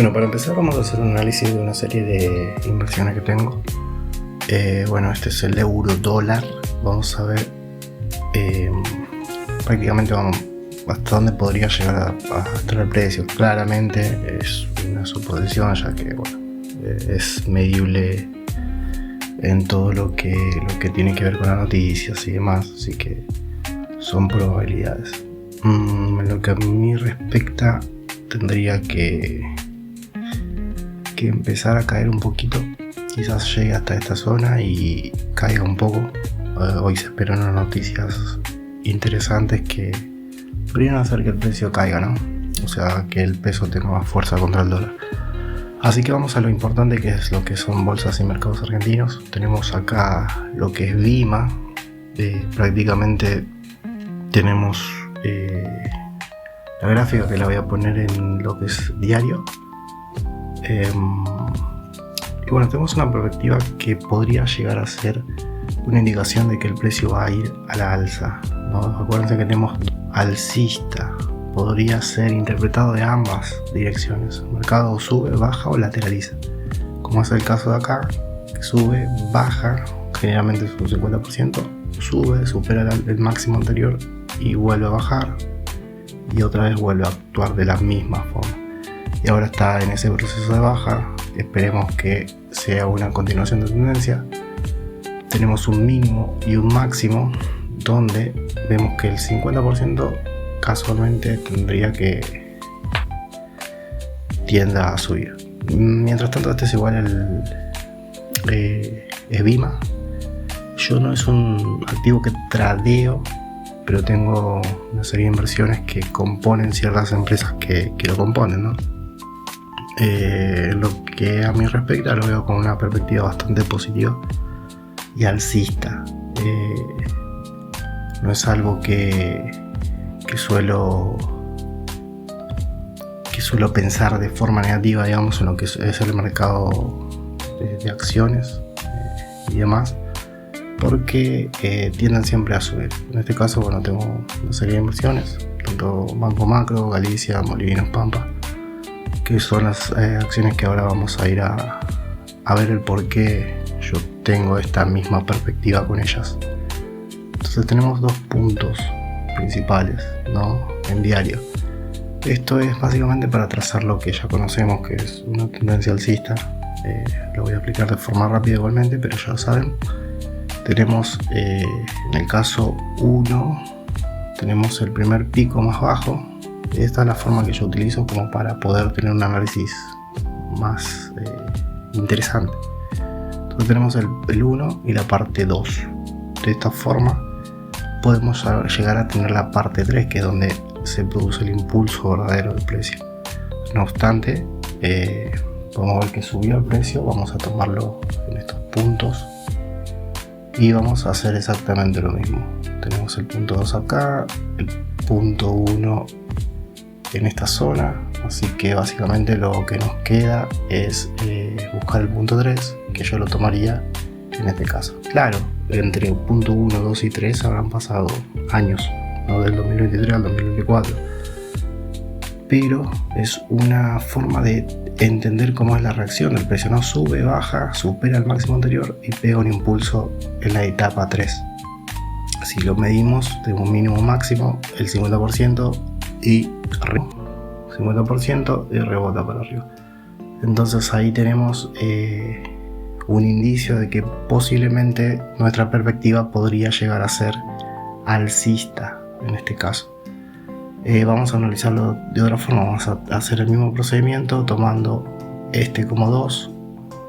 Bueno, para empezar vamos a hacer un análisis de una serie de inversiones que tengo. Bueno, este es el euro dólar. Vamos a ver prácticamente hasta dónde podría llegar a estar el precio. Claramente es una suposición, ya que bueno, es medible en todo lo que tiene que ver con las noticias y demás, así que son probabilidades. En lo que a mí respecta, tendría que empezar a caer un poquito, quizás llegue hasta esta zona y caiga un poco. Hoy se esperan unas noticias interesantes que podrían hacer que el precio caiga, ¿no? O sea, que el peso tenga más fuerza contra el dólar. Así que vamos a lo importante, que es lo que son bolsas y mercados argentinos. Tenemos acá lo que es Vima. Prácticamente tenemos la gráfica, que la voy a poner en lo que es diario. Y bueno, tenemos una perspectiva que podría llegar a ser una indicación de que el precio va a ir a la alza, ¿no? Acuérdense que tenemos alcista, podría ser interpretado de ambas direcciones. El mercado sube, baja o lateraliza, como es el caso de acá, que sube, baja, generalmente es un 50%, sube, supera el máximo anterior y vuelve a bajar, y otra vez vuelve a actuar de la misma forma. Y ahora está en ese proceso de baja. Esperemos que sea una continuación de tendencia. Tenemos un mínimo y un máximo, donde vemos que el 50% casualmente tendría que tienda a subir. Mientras tanto, este es igual es Vima. Yo no es un activo que tradeo, pero tengo una serie de inversiones que componen ciertas empresas que lo componen, ¿no? Lo que a mí respecta, lo veo con una perspectiva bastante positiva y alcista. No es algo que suelo pensar de forma negativa, digamos, en lo que es el mercado de acciones y demás, porque tienden siempre a subir. En este caso, bueno, tengo una serie de inversiones, tanto Banco Macro, Galicia, Molinos, Pampa, que son las acciones que ahora vamos a ir a ver el por qué yo tengo esta misma perspectiva con ellas. Entonces tenemos dos puntos principales, ¿no?, en diario. Esto es básicamente para trazar lo que ya conocemos, que es una tendencia alcista. Lo voy a explicar de forma rápida igualmente, pero ya lo saben. Tenemos en el caso 1, tenemos el primer pico más bajo. Esta es la forma que yo utilizo como para poder tener un análisis más interesante. Entonces tenemos el 1 y la parte 2. De esta forma podemos llegar a tener la parte 3, que es donde se produce el impulso verdadero del precio. No obstante, podemos ver que subió el precio. Vamos a tomarlo en estos puntos y vamos a hacer exactamente lo mismo. Tenemos el punto 2 acá, el punto 1 en esta zona, así que básicamente lo que nos queda es buscar el punto 3, que yo lo tomaría en este caso. Claro, entre el punto 1, 2 y 3 habrán pasado años, ¿no?, del 2023 al 2024, pero es una forma de entender cómo es la reacción del precio, ¿no? Sube, baja, supera el máximo anterior y pega un impulso en la etapa 3. Si lo medimos de un mínimo máximo, el 50% y arriba, 50% y rebota para arriba. Entonces ahí tenemos un indicio de que posiblemente nuestra perspectiva podría llegar a ser alcista en este caso. Vamos a analizarlo de otra forma. Vamos a hacer el mismo procedimiento tomando este como 2,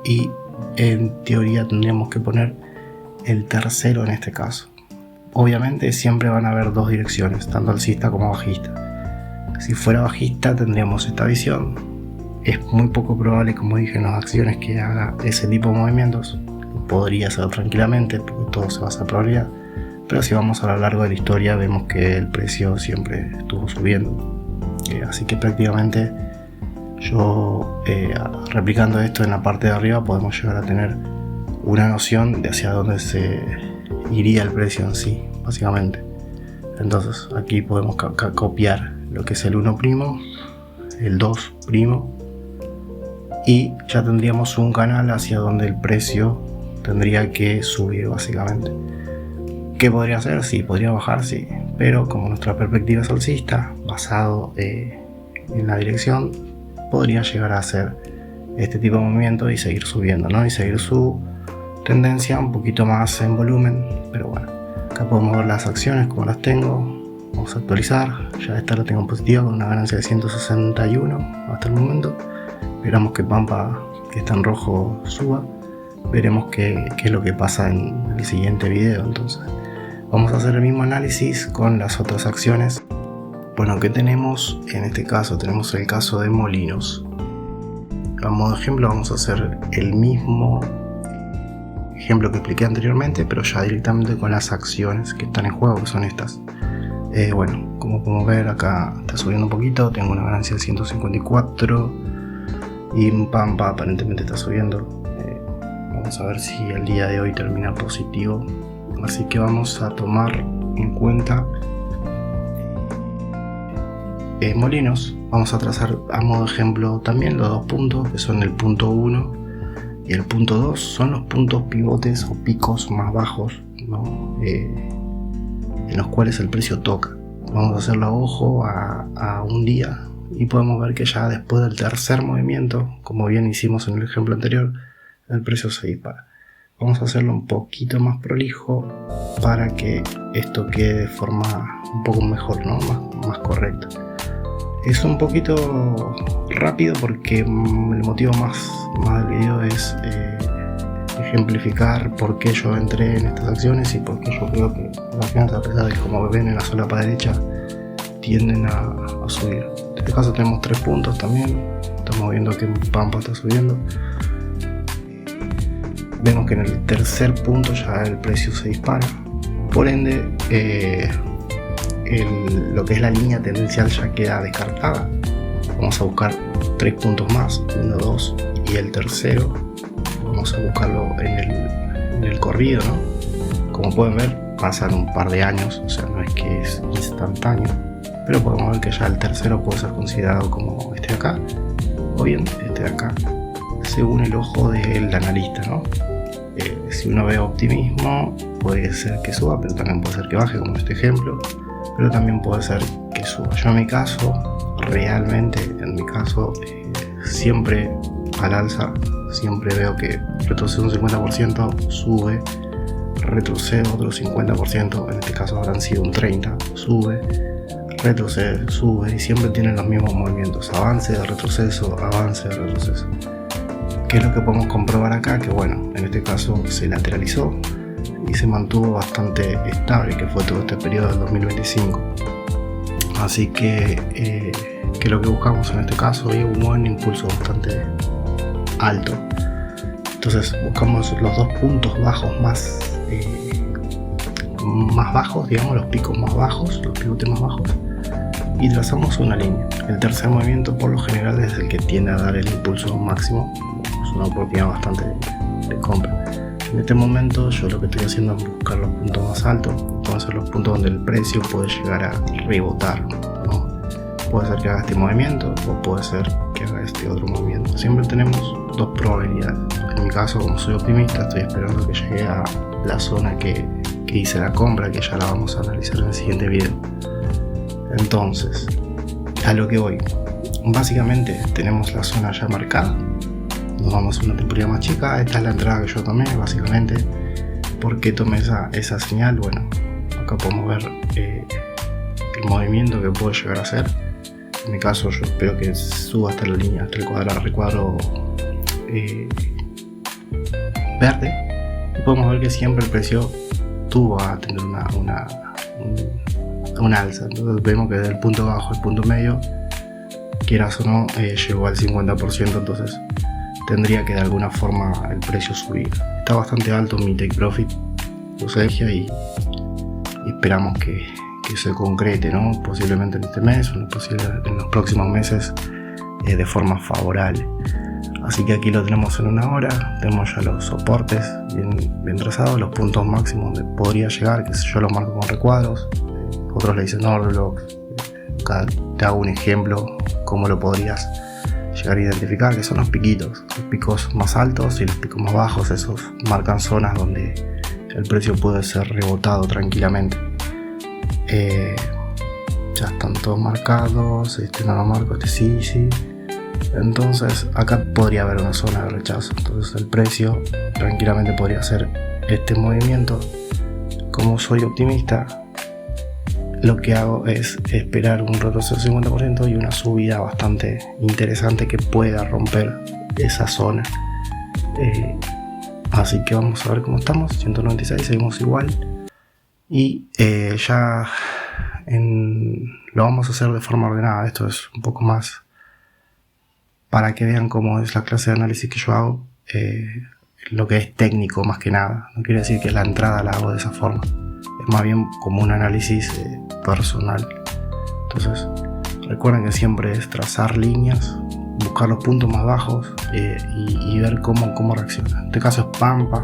y en teoría tendríamos que poner el tercero en este caso. Obviamente siempre van a haber dos direcciones, tanto alcista como bajista. Si fuera bajista tendríamos esta visión. Es muy poco probable, como dije, en las acciones que haga ese tipo de movimientos. Podría ser tranquilamente, porque todo se basa en probabilidad. Pero si vamos a lo largo de la historia, vemos que el precio siempre estuvo subiendo. Así que prácticamente yo, replicando esto en la parte de arriba, podemos llegar a tener una noción de hacia dónde se iría el precio en sí, básicamente. Entonces aquí podemos copiar lo que es el 1', el 2', y ya tendríamos un canal hacia donde el precio tendría que subir básicamente. ¿Qué podría hacer? Sí, podría bajar, sí, pero como nuestra perspectiva es alcista, basado en la dirección, podría llegar a hacer este tipo de movimiento y seguir subiendo, ¿no? Y seguir su tendencia un poquito más en volumen, pero bueno, acá podemos ver las acciones como las tengo. Vamos a actualizar, ya esta la tengo en positiva con una ganancia de 161 hasta el momento. Esperamos que Pampa, que está en rojo, suba. Veremos qué es lo que pasa en el siguiente video. Entonces vamos a hacer el mismo análisis con las otras acciones. Bueno, ¿qué tenemos? En este caso tenemos el caso de Molinos. A modo de ejemplo vamos a hacer el mismo ejemplo que expliqué anteriormente, pero ya directamente con las acciones que están en juego, que son estas. Bueno, como podemos ver acá está subiendo un poquito, tengo una ganancia de 154 y Pampa aparentemente está subiendo. Vamos a ver si el día de hoy termina positivo, así que vamos a tomar en cuenta Molinos. Vamos a trazar a modo de ejemplo también los dos puntos, que son el punto 1 y el punto 2, son los puntos pivotes o picos más bajos, ¿no? En los cuales el precio toca. Vamos a hacerlo a ojo a un día y podemos ver que ya después del tercer movimiento, como bien hicimos en el ejemplo anterior, el precio se dispara. Vamos a hacerlo un poquito más prolijo para que esto quede de forma un poco mejor, ¿no? Más correcta. Es un poquito rápido porque el motivo más del video es ejemplificar por qué yo entré en estas acciones y por qué yo creo que las acciones, a pesar de que, como ven en la solapa derecha, tienden a subir. En este caso tenemos 3 puntos también. Estamos viendo que Pampa está subiendo. Vemos que en el tercer punto ya el precio se dispara. Por ende, lo que es la línea tendencial ya queda descartada. Vamos a buscar 3 puntos más, 1, 2 y el tercero. Vamos a buscarlo en el corrido, ¿no? Como pueden ver, pasan un par de años, o sea, no es que es instantáneo, pero podemos ver que ya el tercero puede ser considerado como este de acá, o bien este de acá, según el ojo del analista, ¿no? Si uno ve optimismo, puede ser que suba, pero también puede ser que baje, como este ejemplo, pero también puede ser que suba. Yo en mi caso, realmente, siempre al alza. Siempre veo que retrocede un 50%, sube, retrocede otro 50%, en este caso habrán sido un 30%, sube, retrocede, sube, y siempre tienen los mismos movimientos, avance de retroceso, avance de retroceso. ¿Qué es lo que podemos comprobar acá? Que bueno, en este caso se lateralizó y se mantuvo bastante estable, que fue todo este periodo del 2025. Así que lo que buscamos en este caso es un buen impulso bastante alto. Entonces buscamos los dos puntos bajos más bajos, digamos, los picos más bajos, los pivotes más bajos, y trazamos una línea. El tercer movimiento por lo general es el que tiende a dar el impulso máximo, es una oportunidad bastante de compra. En este momento yo lo que estoy haciendo es buscar los puntos más altos, entonces los puntos donde el precio puede llegar a rebotar, ¿no? Puede ser que haga este movimiento o puede ser que haga este otro movimiento. Siempre tenemos dos probabilidades. En mi caso, como soy optimista, estoy esperando que llegue a la zona que hice la compra, que ya la vamos a analizar en el siguiente video. Entonces, a lo que voy, básicamente tenemos la zona ya marcada. Nos vamos a una temporada más chica. Esta es la entrada que yo tomé, básicamente. ¿Por qué tomé esa señal? Bueno, acá podemos ver el movimiento que puede llegar a hacer. En mi caso, yo espero que suba hasta la línea, hasta el recuadro verde. Y podemos ver que siempre el precio tuvo a tener una alza. Entonces vemos que desde el punto bajo al punto medio, quieras o no, llegó al 50%. Entonces tendría que de alguna forma el precio subir. Está bastante alto mi take profit, y esperamos que se concrete, ¿no? Posiblemente en este mes o en los próximos meses de forma favorable. Así que aquí lo tenemos en una hora. Tenemos ya los soportes bien trazados, los puntos máximos donde podría llegar, que yo los marco con recuadros, otros le dicen order blocks. Acá te hago un ejemplo cómo lo podrías llegar a identificar, que son los piquitos. Los picos más altos y los picos más bajos, esos marcan zonas donde el precio puede ser rebotado tranquilamente. Ya están todos marcados, este no lo marco, este sí. Entonces acá podría haber una zona de rechazo, entonces el precio tranquilamente podría hacer este movimiento. Como soy optimista, lo que hago es esperar un retroceso del 50% y una subida bastante interesante que pueda romper esa zona. Así que vamos a ver cómo estamos. 196, seguimos igual. Y ya lo vamos a hacer de forma ordenada. Esto es un poco más para que vean cómo es la clase de análisis que yo hago. Lo que es técnico más que nada. No quiere decir que la entrada la hago de esa forma. Es más bien como un análisis personal. Entonces recuerden que siempre es trazar líneas, buscar los puntos más bajos y ver cómo reacciona. En este caso es Pampa.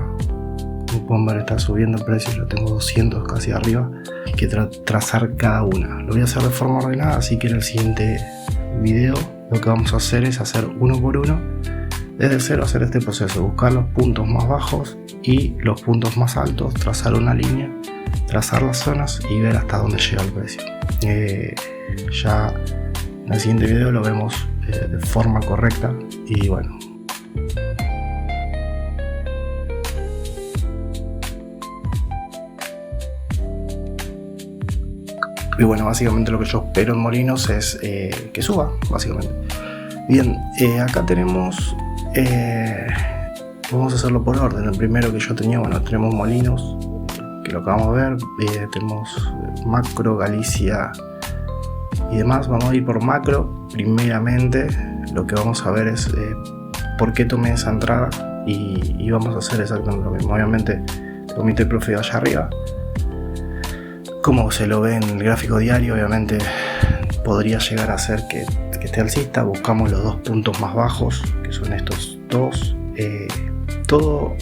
Como pueden ver, está subiendo el precio. Yo tengo 200 casi arriba. Hay que trazar cada una. Lo voy a hacer de forma ordenada, así que en el siguiente video lo que vamos a hacer es hacer uno por uno, desde cero, hacer este proceso, buscar los puntos más bajos y los puntos más altos, trazar una línea, trazar las zonas y ver hasta dónde llega el precio. Ya en el siguiente video lo vemos de forma correcta y bueno. Y bueno, básicamente lo que yo espero en Molinos es que suba, básicamente. Bien, acá tenemos, vamos a hacerlo por orden. El primero que yo tenía, bueno, tenemos Molinos, que lo acabamos de ver, tenemos macro, Galicia y demás. Vamos a ir por macro. Primeramente lo que vamos a ver es por qué tomé esa entrada y vamos a hacer exactamente lo mismo. Obviamente tengo mi take profit allá arriba. Como se lo ve en el gráfico diario, obviamente podría llegar a ser que esté alcista. Buscamos los dos puntos más bajos, que son estos dos. Todo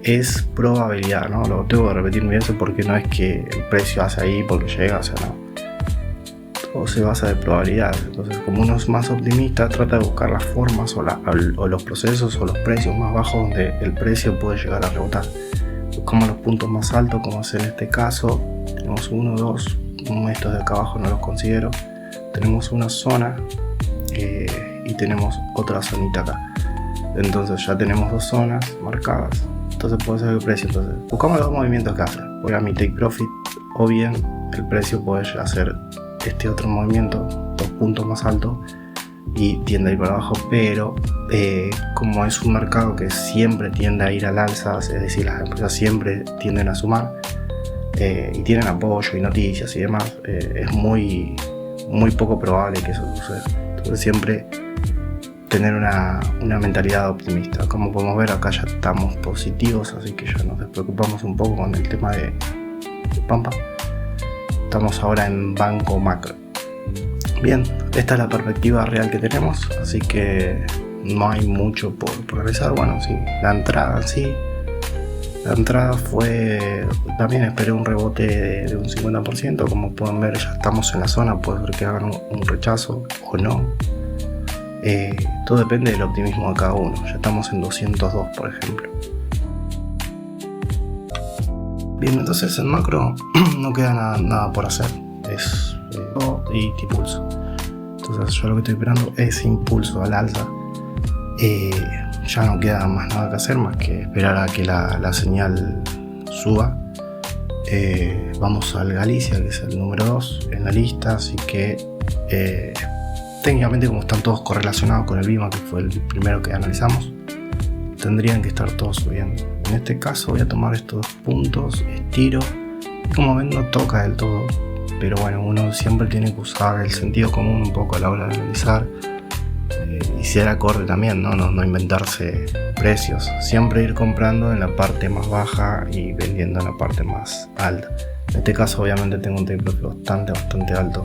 es probabilidad, ¿no? Lo tengo que repetir bien eso porque no es que el precio hace ahí porque llega, o sea, no. Todo se basa de probabilidades. Entonces, como uno es más optimista, trata de buscar las formas o los procesos o los precios más bajos donde el precio puede llegar a rebotar. Buscamos los puntos más altos, como es en este caso. Tenemos 1, 2, estos de acá abajo no los considero. Tenemos una zona y tenemos otra zonita acá. Entonces ya tenemos dos zonas marcadas. Entonces puede ser el precio. Entonces buscamos los dos movimientos que hace. Voy a mi take profit o bien el precio puede hacer este otro movimiento, dos puntos más altos y tiende a ir para abajo. Pero como es un mercado que siempre tiende a ir al alza, es decir, las empresas siempre tienden a sumar. Y tienen apoyo y noticias y demás, es muy poco probable que eso suceda. Entonces siempre tener una mentalidad optimista. Como podemos ver, acá ya estamos positivos, así que ya nos despreocupamos un poco con el tema de Pampa. Estamos ahora en banco macro. Bien, esta es la perspectiva real que tenemos, así que no hay mucho por realizar. Bueno, sí, la entrada en sí. La entrada fue, también esperé un rebote de un 50%, como pueden ver ya estamos en la zona, puede ser que hagan un rechazo o no. Todo depende del optimismo de cada uno, ya estamos en 202 por ejemplo. Bien, entonces en macro no queda nada por hacer, es y T-pulso. Entonces yo lo que estoy esperando es impulso al alza. Ya no queda más nada que hacer más que esperar a que la señal suba. Vamos al Galicia, que es el número 2 en la lista, así que técnicamente, como están todos correlacionados con el BIMA, que fue el primero que analizamos, tendrían que estar todos subiendo. En este caso voy a tomar estos dos puntos, estiro, y como ven no toca del todo, pero bueno, uno siempre tiene que usar el sentido común un poco a la hora de analizar. Y ser acorde también, no inventarse precios, siempre ir comprando en la parte más baja y vendiendo en la parte más alta. En este caso obviamente tengo un take profit bastante alto,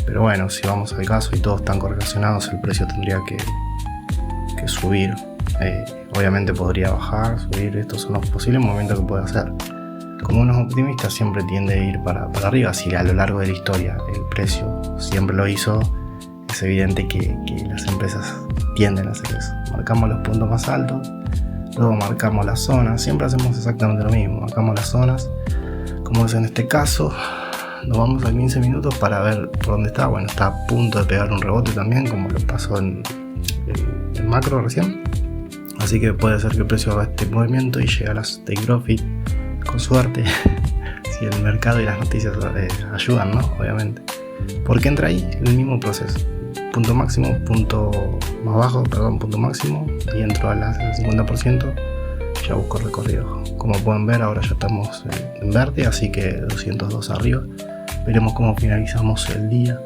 pero bueno, si vamos al caso y todos están correlacionados, el precio tendría que subir. Obviamente podría bajar, subir, estos son los posibles movimientos que puede hacer. Como uno es optimista, siempre tiende a ir para arriba, si a lo largo de la historia el precio siempre lo hizo. es evidente que las empresas tienden a hacer eso. Marcamos los puntos más altos, luego marcamos las zonas, siempre hacemos exactamente lo mismo, marcamos las zonas, como es en este caso. Nos vamos a 15 minutos para ver por dónde está. Bueno, está a punto de pegar un rebote también, como lo pasó en el macro recién. Así que puede ser que el precio haga este movimiento y llegue a las take profit con suerte. Si el mercado y las noticias ayudan, ¿no? Obviamente. Porque entra ahí el mismo proceso. Punto máximo, punto más bajo, perdón, punto máximo. Y entro al 50%. Ya busco recorrido. Como pueden ver, ahora ya estamos en verde, así que 202 arriba. Veremos cómo finalizamos el día.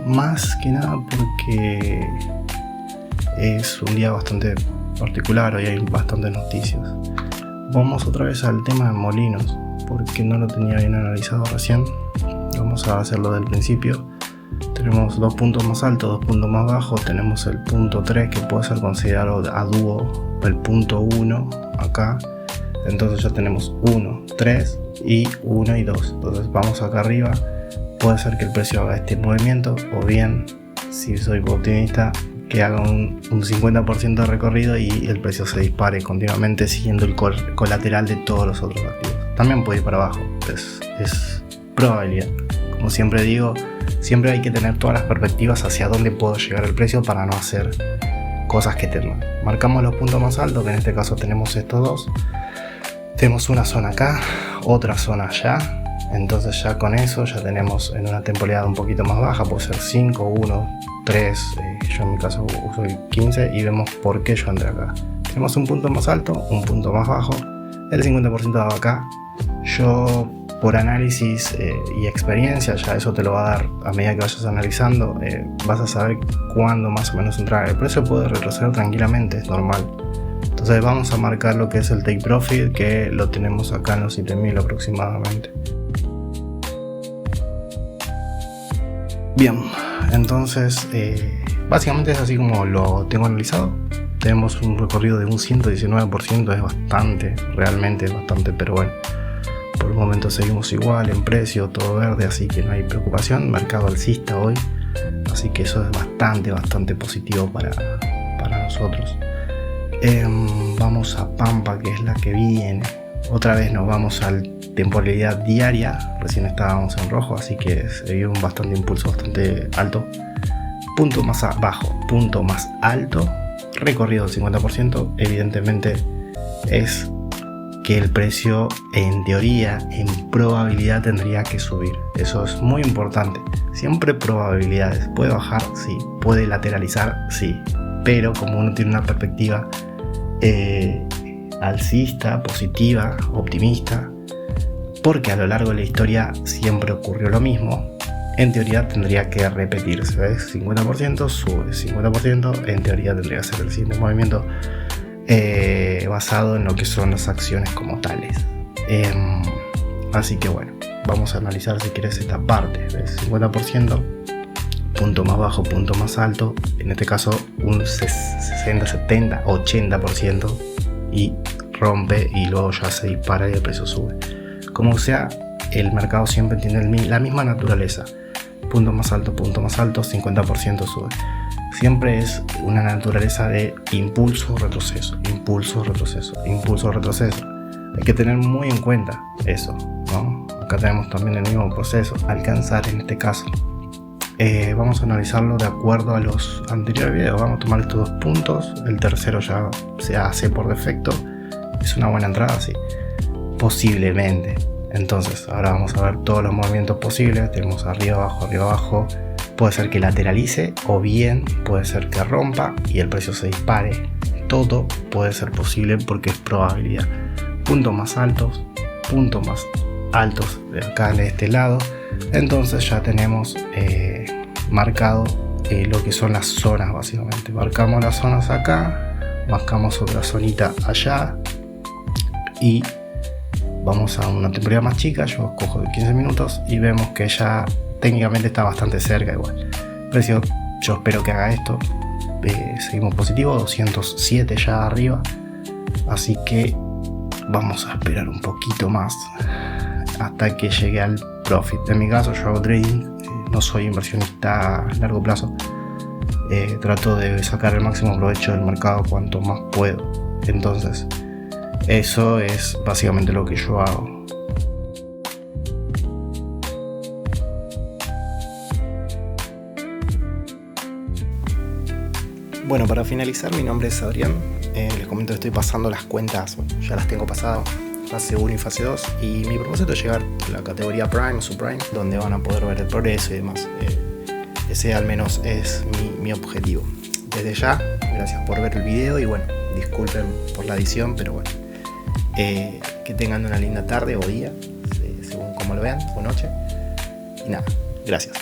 Más que nada porque es un día bastante particular, hoy hay bastantes noticias. Vamos otra vez al tema de molinos, porque no lo tenía bien analizado recién. Vamos a hacerlo del principio. Tenemos dos puntos más altos, dos puntos más bajos. Tenemos el punto 3 que puede ser considerado a dúo, el punto 1 acá. Entonces ya tenemos 1, 3 y 1 y 2. Entonces vamos acá arriba. Puede ser que el precio haga este movimiento, o bien, si soy optimista, que haga un 50% de recorrido y el precio se dispare continuamente siguiendo el colateral de todos los otros activos. También puede ir para abajo, es probabilidad. Como siempre digo, siempre hay que tener todas las perspectivas hacia dónde puedo llegar el precio para no hacer cosas que tengan. Marcamos los puntos más altos, que en este caso tenemos estos dos. Tenemos una zona acá, otra zona allá. Entonces ya con eso ya tenemos en una temporalidad un poquito más baja, puede ser 5, 1, 3, yo en mi caso uso el 15 y vemos por qué yo entré acá. Tenemos un punto más alto, un punto más bajo, el 50% de acá. Yo por análisis y experiencia, ya eso te lo va a dar a medida que vayas analizando, vas a saber cuándo más o menos entrar. El precio puede retroceder tranquilamente, es normal. Entonces vamos a marcar lo que es el take profit, que lo tenemos acá en los 7000 aproximadamente. Bien, entonces básicamente es así como lo tengo analizado. Tenemos un recorrido de un 119%, es bastante, realmente es bastante, pero bueno, por el momento seguimos igual en precio, todo verde, así que no hay preocupación. Mercado alcista hoy, así que eso es bastante positivo para nosotros. Vamos a Pampa, que es la que viene. Otra vez nos vamos a temporalidad diaria. Recién estábamos en rojo, así que se vio un bastante impulso, bastante alto. Punto más bajo, punto más alto. Recorrido del 50%. Evidentemente es que el precio en teoría, en probabilidad tendría que subir. Eso es muy importante. Siempre probabilidades. Puede bajar, sí. Puede lateralizar, sí. Pero como uno tiene una perspectiva alcista, positiva, optimista, porque a lo largo de la historia siempre ocurrió lo mismo, en teoría tendría que repetirse, ¿ves? 50% sube, 50% en teoría tendría que ser el siguiente movimiento basado en lo que son las acciones como tales. Así que bueno, vamos a analizar si quieres esta parte, ¿ves? 50%, punto más bajo, punto más alto, en este caso un 60, 70, 80%, y rompe y luego ya se dispara y el precio sube. Como sea, el mercado siempre tiene la misma naturaleza. Punto más alto, 50% sube. Siempre es una naturaleza de impulso, retroceso, impulso, retroceso, impulso, retroceso. Hay que tener muy en cuenta eso, ¿no? Acá tenemos también el mismo proceso, alcanzar en este caso. Vamos a analizarlo de acuerdo a los anteriores videos. Vamos a tomar estos dos puntos. El tercero ya se hace por defecto. Es una buena entrada, sí. Posiblemente. Entonces, ahora vamos a ver todos los movimientos posibles. Tenemos arriba, abajo. Puede ser que lateralice o bien puede ser que rompa y el precio se dispare. Todo puede ser posible porque es probabilidad. Puntos más altos de acá de este lado. Entonces ya tenemos marcado lo que son las zonas básicamente. Marcamos las zonas acá, marcamos otra zonita allá y vamos a una temporada más chica. Yo cojo de 15 minutos y vemos que ya técnicamente está bastante cerca igual. Precio, yo espero que haga esto. Seguimos positivo, 207 ya arriba. Así que vamos a esperar un poquito más hasta que llegue al profit. En mi caso yo hago trading, no soy inversionista a largo plazo. Trato de sacar el máximo provecho del mercado cuanto más puedo. Entonces, eso es básicamente lo que yo hago. Bueno, para finalizar, mi nombre es Adrián. Les comento que estoy pasando las cuentas, ya las tengo pasadas, fase 1 y fase 2. Y mi propósito es llegar a la categoría Prime o Subprime, donde van a poder ver el progreso y demás. Ese al menos es mi objetivo. Desde ya, gracias por ver el video y bueno, disculpen por la edición, pero bueno. Que tengan una linda tarde o día, según como lo vean, o noche. Y nada, gracias.